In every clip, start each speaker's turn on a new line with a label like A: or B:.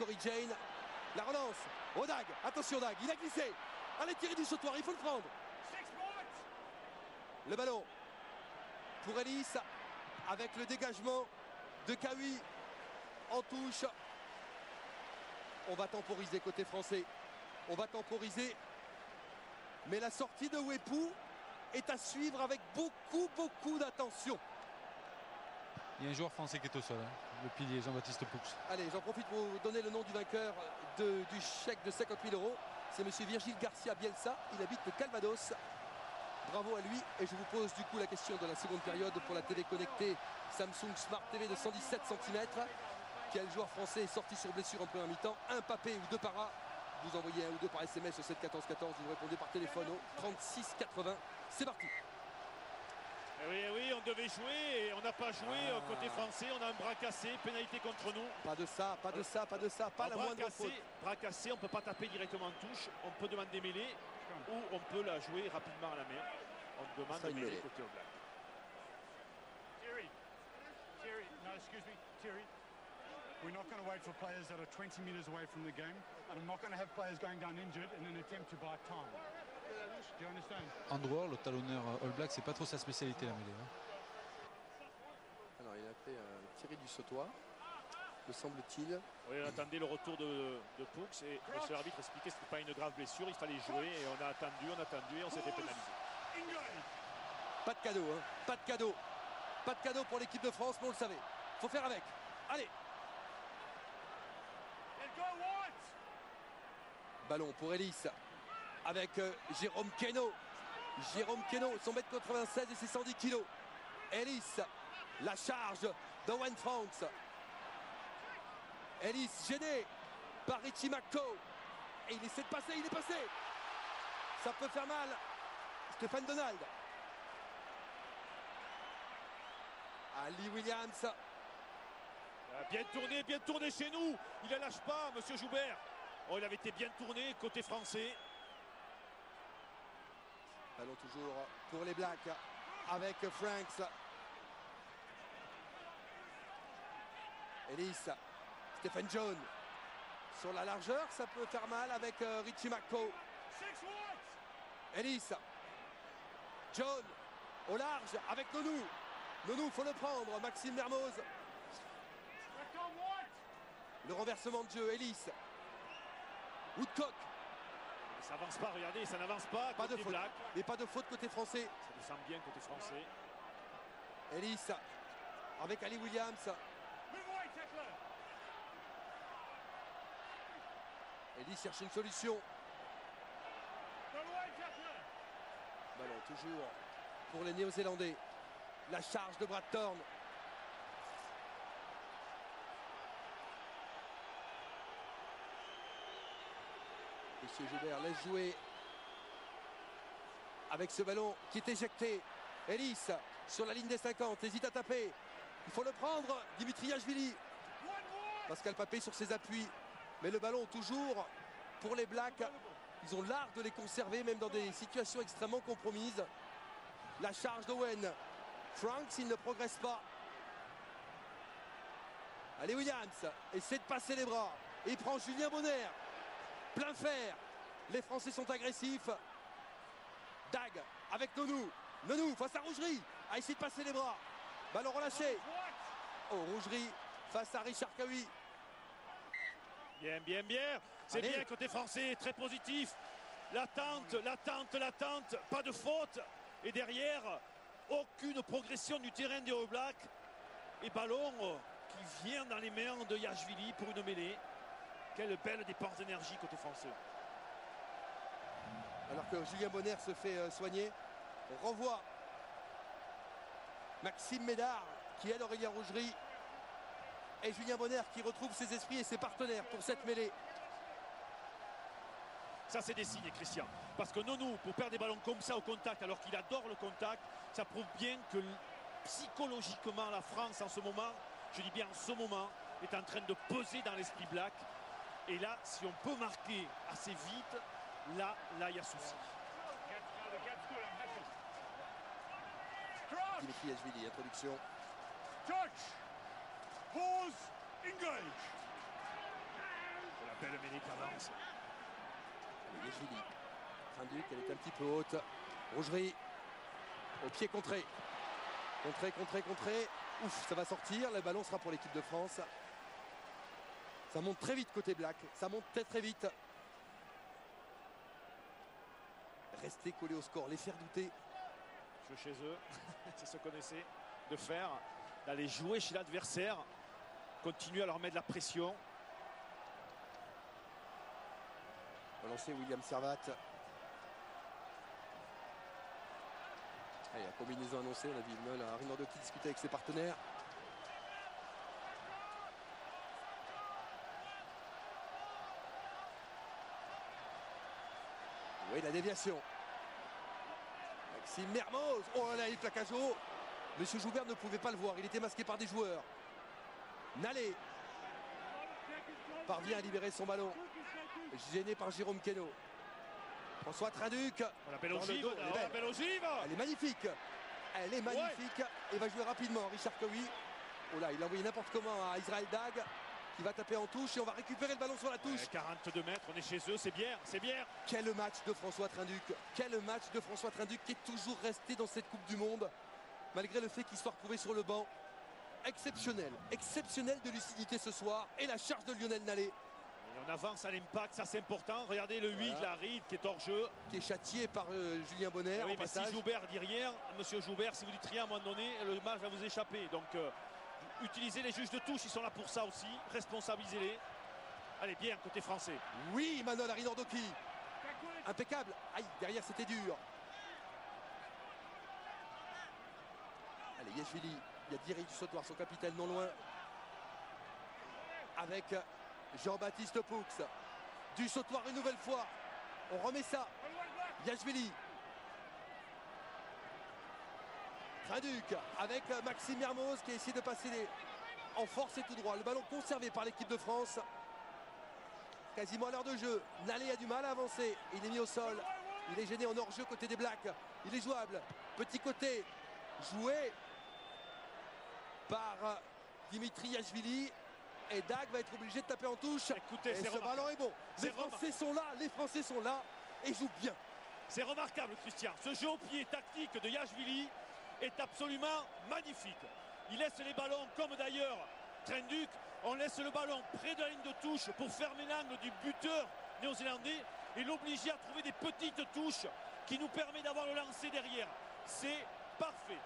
A: Cory Jane. La relance. Oh Dag, attention Dag, il a glissé. Allez tirer du sautoir, il faut le prendre. Le ballon pour Ellis avec le dégagement de Kawi en touche. On va temporiser côté français. On va temporiser. Mais la sortie de Wepou est à suivre avec beaucoup d'attention.
B: Il y a un joueur français qui est au sol, hein, le pilier Jean-Baptiste Poux.
A: Allez, j'en profite pour vous donner le nom du vainqueur du chèque de 50 000 €. C'est monsieur Virgile Garcia Bielsa. Il habite le Calvados. Bravo à lui. Et je vous pose du coup la question de la seconde période pour la télé connectée Samsung Smart TV de 117 cm. Quel joueur français est sorti sur blessure en première mi-temps? Un Papé ou deux Para. Vous envoyez un ou deux par SMS au 7 14 14. Vous répondez par téléphone au 36 80. C'est parti.
C: Oui, on devait jouer et on n'a pas joué côté français. On a un bras cassé, pénalité contre nous.
A: Pas de ça, pas la moindre faute.
C: Bras cassé, on ne peut pas taper directement en touche. On peut demander mêlée ou on peut la jouer rapidement à la main. On demande de mêler côté au black.
D: Thierry, no, excuse me, Thierry. We're not going to wait for players that are 20 metres away from the game, and I'm not going to have players going down injured in an attempt to buy time. Do you understand?
B: Andrew, le talonneur All Black, c'est pas trop sa spécialité la mêlée. Hein.
A: Alors il a fait tirer du sautoir, me semble-t-il.
C: Oui, on attendait le retour de Poux et monsieur l'arbitre expliquait que ce n'était pas une grave blessure, il fallait jouer et on a attendu et on s'est fait pénaliser.
A: Pas de cadeau, hein. Pas de cadeau. Pas de cadeau pour l'équipe de France, mais on le savait. Faut faire avec. Allez. Ballon pour Ellis avec Jérôme Queneau. Jérôme Queneau, son mètre 96 et ses 110 kilos. Ellis, la charge d'Owen Franks. Ellis gêné par Richie McCaw. Et il essaie de passer, il est passé. Ça peut faire mal. Stéphane Donald. Ali Williams.
C: Bien tourné chez nous. Il ne lâche pas, monsieur Joubert. Oh, il avait été bien tourné côté français.
A: Ballon toujours pour les Blacks avec Franks. Ellis, Stephen John sur la largeur, ça peut faire mal avec Richie McCaw. Ellis, John au large avec Nonou. Nonou, faut le prendre. Maxime Mermoz. Le renversement de jeu, Ellis. Woodcock.
C: Ça n'avance pas, regardez, ça n'avance pas.
A: Pas de faute. Et pas de faute côté français.
C: Ça descend bien côté français.
A: Ellis avec Ali Williams. Ellis cherche une solution. Ballon toujours pour les Néo-Zélandais. La charge de Brad Thorne. Monsieur Joubert laisse jouer avec ce ballon qui est éjecté. Ellis sur la ligne des 50, hésite à taper. Il faut le prendre, Dimitriashvili. Pascal Papé sur ses appuis. Mais le ballon toujours pour les Blacks. Ils ont l'art de les conserver, même dans des situations extrêmement compromises. La charge d'Owen. Franks, il ne progresse pas. Allez, Williams essaie de passer les bras. Et il prend Julien Bonner. Plein fer. Les Français sont agressifs. Dag avec Nonou. Nonou face à Rougerie. A essayé de passer les bras. Ballon relâché. Oh, Rougerie face à Richard Kawi.
C: Bien. C'est bien côté français, très positif. L'attente. Pas de faute. Et derrière, aucune progression du terrain des All Blacks. Et ballon qui vient dans les mains de Yashvili pour une mêlée. Quelle belle dépense d'énergie côté français.
A: Alors que Julien Bonner se fait soigner, on renvoie Maxime Médard qui aide Aurélien Rougerie. Et Julien Bonner qui retrouve ses esprits et ses partenaires pour cette mêlée.
C: Ça c'est des signes, Christian. Parce que Nonou, pour perdre des ballons comme ça au contact, alors qu'il adore le contact, ça prouve bien que psychologiquement la France en ce moment, je dis bien en ce moment, est en train de peser dans l'esprit black. Et là, si on peut marquer assez vite, là, il y a souci.
A: Dimitriashvili, introduction.
D: Touch. Pause. Engage.
C: belle mêlée qui avance.
A: Yeshvili. Trinduc, elle est un petit peu haute. Rougerie. Au pied contré. Contré. Ouf, ça va sortir. Le ballon sera pour l'équipe de France. Ça monte très vite côté Black. Ça monte très vite. Rester collé au score, les faire douter.
C: Jeu chez eux, c'est ce qu'on essaie de faire. D'aller jouer chez l'adversaire. Continuer à leur mettre de la pression.
A: On va lancer William Servat. Allez, la combinaison annoncée, on a vu Rinaldo qui discutait avec ses partenaires. Oui, la déviation. Maxime Mermoz. Oh là, il plaquage haut. Monsieur Joubert ne pouvait pas le voir, il était masqué par des joueurs. Nalé parvient à libérer son ballon. Gêné par Jérôme Queneau. François Trinduc.
C: On l'appelle ogive.
A: Elle est magnifique. Elle est magnifique. Et va jouer rapidement Richard Cowie. Oh là, il a envoyé n'importe comment à Israël Dag, qui va taper en touche et on va récupérer le ballon sur la touche.
C: 42 mètres, on est chez eux, c'est bien.
A: Quel match de François Trinduc. Quel match de François Trinduc qui est toujours resté dans cette Coupe du Monde, malgré le fait qu'il soit retrouvé sur le banc. Exceptionnel de lucidité ce soir. Et la charge de Lionel Nalé.
C: Et on avance à l'impact, ça c'est important. Regardez le 8, la Ride qui est hors jeu.
A: Qui est châtié par Julien Bonner.
C: Oui, mais si Joubert dit rien, monsieur Joubert, si vous dites rien à un moment donné, le match va vous échapper. Donc utilisez les juges de touche, ils sont là pour ça aussi. Responsabilisez-les. Allez, bien, côté français.
A: Oui, Manuel Arinordocchi. Impeccable. Aïe, derrière c'était dur. Allez, Yeshvili. Il y a Thierry du Sautoir, son capitaine, non loin. Avec Jean-Baptiste Poux. Du Sautoir une nouvelle fois. On remet ça. Yeshvili. Trinduc avec Maxime Mermoz qui a essayé de passer en force et tout droit. Le ballon conservé par l'équipe de France. Quasiment à l'heure de jeu. Nalé a du mal à avancer. Il est mis au sol. Il est gêné en hors-jeu côté des Blacks. Il est jouable. Petit côté. Joué par Dimitri Yashvili. Et Dag va être obligé de taper en touche.
C: Écoutez,
A: et ce ballon est bon. Les Français sont là et jouent bien.
C: C'est remarquable, Christian. Ce jeu au pied tactique de Yashvili est absolument magnifique. Il laisse les ballons, comme d'ailleurs Trinduc. On laisse le ballon près de la ligne de touche pour fermer l'angle du buteur néo-zélandais et l'obliger à trouver des petites touches qui nous permettent d'avoir le lancer derrière. C'est parfait.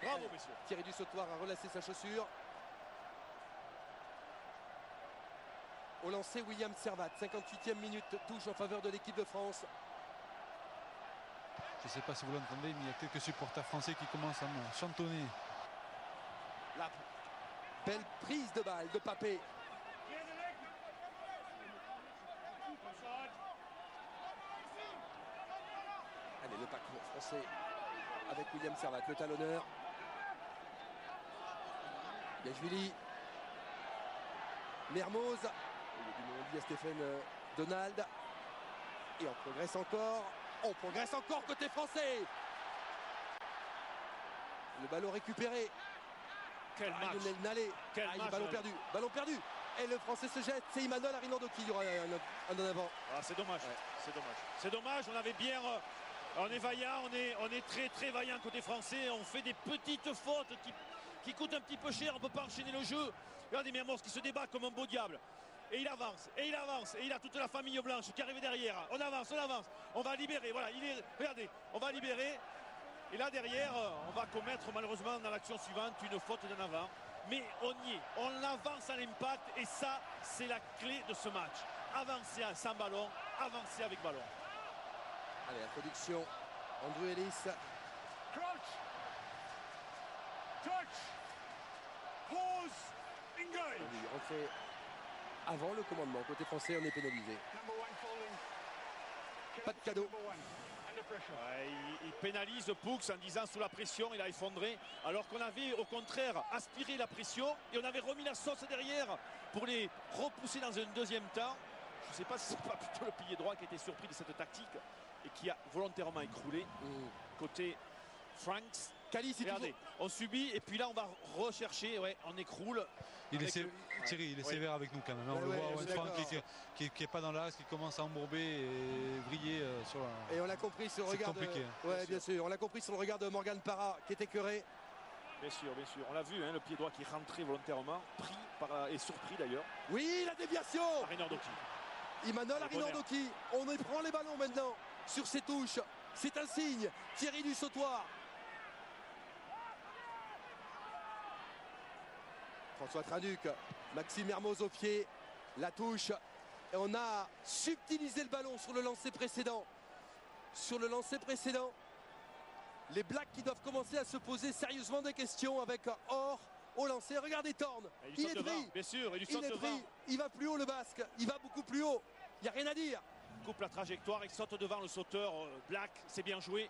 C: Bravo, messieurs.
A: Thierry du Sautoir a relâché sa chaussure. Au lancer, William Servat, 58e minute, touche en faveur de l'équipe de France.
B: Je ne sais pas si vous l'entendez, mais il y a quelques supporters français qui commencent à me chantonner.
A: La belle prise de balle de Papé. Allez, le parcours français avec William Servat, le talonneur. Yashvili. Mermoz. Il y a Stéphane Donald. Et on progresse encore. On progresse encore côté français. Le ballon récupéré.
C: Quel match.
A: Lionel Nalé. Ballon perdu. Ballon perdu. Et le français se jette. C'est Emmanuel Arinordocchi qui aura un en avant.
C: Ah, c'est dommage.
A: Ouais.
C: C'est dommage. C'est dommage. On avait bien. On est vaillant. On est très très vaillant côté français. On fait des petites fautes qui coûtent un petit peu cher. On ne peut pas enchaîner le jeu. Regardez Mermoz qui se débat comme un beau diable. Et il avance, et il avance, et il a toute la famille blanche qui arrive derrière. On avance, on va libérer. Voilà, regardez, on va libérer. Et là derrière, on va commettre malheureusement dans l'action suivante une faute d'en avant. Mais on y est, on avance à l'impact et ça, c'est la clé de ce match. Avancer sans ballon, avancer avec ballon.
A: Allez, introduction, Andrew Ellis.
D: Crouch. Touch. Pause. Engage.
A: On est rentré avant le commandement. Côté français, on est pénalisé.
D: Number one falling.
A: Pas de cadeau.
D: Number one. Under pressure.
C: Ouais, il pénalise Poux en disant sous la pression, il a effondré. Alors qu'on avait au contraire aspiré la pression et on avait remis la sauce derrière pour les repousser dans un deuxième temps. Je ne sais pas si c'est pas plutôt le pilier droit qui a été surpris de cette tactique et qui a volontairement écroulé. Côté Franks.
A: Calice,
C: Regardez, on subit et puis là on va rechercher, ouais, on écroule.
B: Thierry, il est
C: Oui.
B: sévère avec nous quand même. On le
A: Ouais,
B: voit,
A: je suis
B: Franck
A: d'accord.
B: qui est pas dans l'axe, qui commence à embourber et vriller sur la...
A: Et on l'a compris sur le
B: C'est
A: regard
B: compliqué,
A: de... Ouais, bien sûr. On l'a compris sur le regard de Morgan Parra qui est écœuré.
C: Bien sûr, bien sûr. On l'a vu, hein, le pied droit qui rentrait volontairement, pris par, et surpris d'ailleurs,
A: Oui, la déviation.
C: par Renardoki.
A: Imanol
C: Le
A: Arinordoki. On y prend les ballons maintenant sur ses touches. C'est un signe. Thierry du sautoir. François Traduc, Maxime Hermoz au pied, la touche. Et on a subtilisé le ballon sur le lancer précédent. Sur le lancer précédent, les Blacks qui doivent commencer à se poser sérieusement des questions avec Or au lancer. Regardez Thorne,
C: Et
A: il est
C: devant,
A: pris.
C: bien sûr, il lui
A: Il
C: saute
A: est
C: devant.
A: pris, il va plus haut le Basque, il va beaucoup plus haut. Il n'y a rien à dire.
C: Coupe la trajectoire, il saute devant le sauteur Black, c'est bien joué.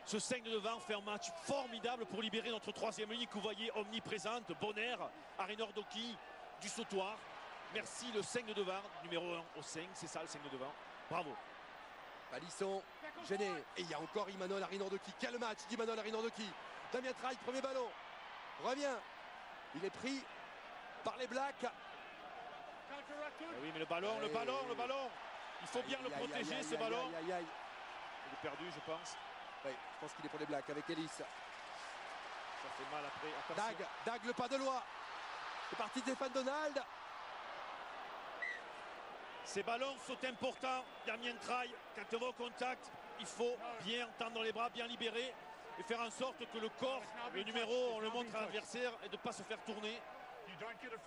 C: Ce 5 de devant fait un match formidable pour libérer notre troisième ligne que vous voyez omniprésente. Bonner, Arinordoki, du sautoir. Merci le 5 de devant, numéro 1 au 5, c'est ça le 5 de devant. Bravo.
A: Balisson, gêné. Et il y a encore Imanol Arinordoki. Quel match d'Imanol Arinordoki. Damien Traille, premier ballon. Revient. Il est pris par les Blacks.
C: Eh oui, mais le ballon. Il faut bien le protéger, ce ballon.
A: Aïe, aïe, aïe.
C: Il est perdu, je pense.
A: Oui, je pense qu'il est pour les Blacks avec Ellis.
C: Ça fait mal après. Attention.
A: Dag, le pas de loi. C'est parti Stéphane Donald.
C: Ces ballons sont importants. Damien Traille, quand on va au contact, il faut bien tendre les bras, bien libérer et faire en sorte que le corps, le numéro, on le montre à l'adversaire et de ne pas se faire tourner.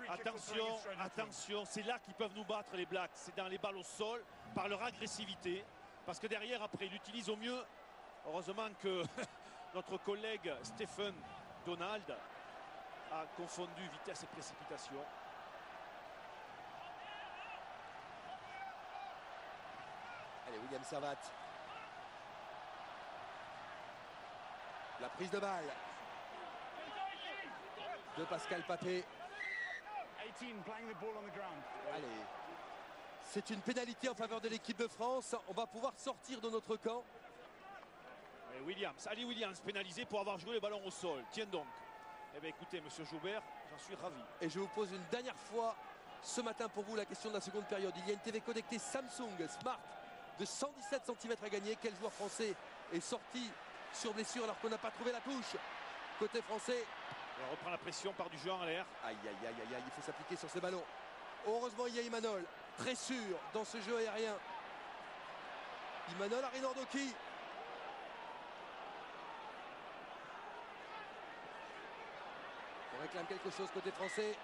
C: Attention, attention, c'est là qu'ils peuvent nous battre les Blacks. C'est dans les balles au sol, par leur agressivité. Parce que derrière, après, ils l'utilisent au mieux. Heureusement que notre collègue Stephen Donald a confondu vitesse et précipitation.
A: Allez, William Servat. La prise de balle de Pascal Papé.
D: 18 playing the ball on the ground.
A: Allez. C'est une pénalité en faveur de l'équipe de France. On va pouvoir sortir de notre camp.
C: Et Williams, Ali Williams pénalisé pour avoir joué le ballon au sol. Tiens donc. Eh bien écoutez, monsieur Joubert, j'en suis ravi.
A: Et je vous pose une dernière fois ce matin pour vous la question de la seconde période. Il y a une TV connectée Samsung Smart de 117 cm à gagner. Quel joueur français est sorti sur blessure alors qu'on n'a pas trouvé la touche? Côté français.
C: Et on reprend la pression par du jeu en l'air.
A: Aïe, aïe, aïe, aïe, aïe, il faut s'appliquer sur ces ballons. Heureusement, il y a Imanol, très sûr dans ce jeu aérien. Imanol Arinordoki. On réclame quelque chose côté français.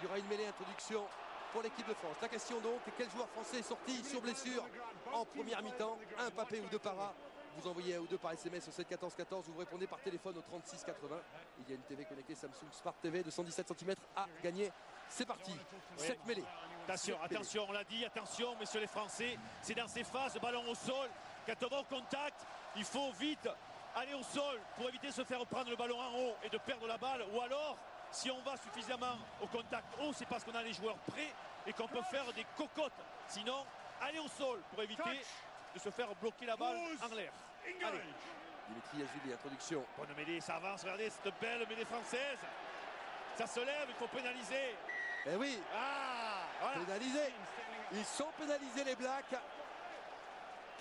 A: Il y aura une mêlée introduction pour l'équipe de France. La question donc, quel joueur français est sorti sur blessure en première mi-temps? Un Papé ou deux Parra? Vous envoyez un ou deux par SMS au 7 14 14, vous répondez par téléphone au 36 80. Il y a une TV connectée Samsung Smart TV de 117 cm à gagner. C'est parti, cette mêlée.
C: Attention, attention, on l'a dit, attention, messieurs les Français, c'est dans ces phases, ballon au sol. Quand on va au contact, il faut vite aller au sol pour éviter de se faire prendre le ballon en haut et de perdre la balle. Ou alors, si on va suffisamment au contact haut, c'est parce qu'on a les joueurs prêts et qu'on peut faire des cocottes. Sinon, aller au sol pour éviter de se faire bloquer la balle en l'air. Allez.
A: Dimitri Azuli, introduction.
C: Bonne mêlée, ça avance, regardez cette belle mêlée française. Ça se lève, il faut pénaliser.
A: Eh oui,
C: Ah, voilà.
A: pénalisés. Ils sont pénalisés les Blacks.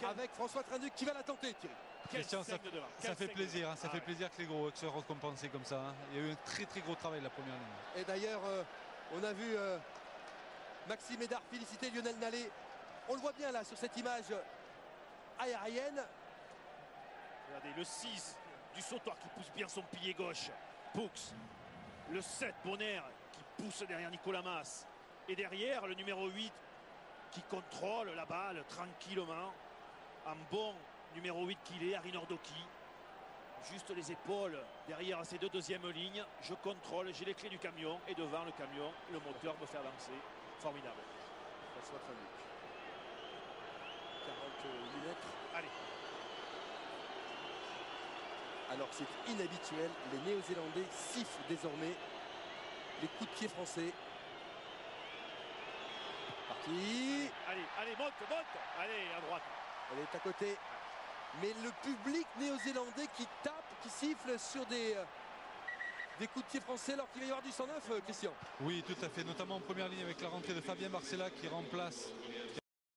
A: Avec François Trinduc qui va la tenter, Thierry.
C: Quel
B: Christian,
C: sec de devant.
B: ça
C: Quel
B: fait
C: sec
B: plaisir,
C: de
B: hein, ça
C: devant.
B: fait
C: Ah
B: plaisir que les gros soient récompensés comme ça. Hein. Il y a eu un très très gros travail la première ligne.
A: Et d'ailleurs, on a vu Maxime Médard féliciter Lionel Nallet. On le voit bien là sur cette image aérienne.
C: Regardez, le 6 du sautoir qui pousse bien son pilier gauche. Poux. Le 7, Bonner, qui pousse derrière Nicolas Mas. Et derrière, le numéro 8, qui contrôle la balle tranquillement. Un bon numéro 8 qu'il est, Arinordoki. Juste les épaules derrière ces deux deuxièmes lignes. Je contrôle, j'ai les clés du camion. Et devant le camion, le moteur me fait avancer. Formidable.
A: François Trinduc. 48 mètres.
C: Allez.
A: Alors que c'est inhabituel, les Néo-Zélandais sifflent désormais les coups de pied français. Parti.
C: Allez, allez, monte, monte. Allez, à droite.
A: Elle est à côté. Mais le public néo-zélandais qui tape, qui siffle sur des coups de pied français alors qu'il va y avoir du 109, Christian.
B: Oui, tout à fait, notamment en première ligne avec la rentrée de Fabien Barcella qui remplace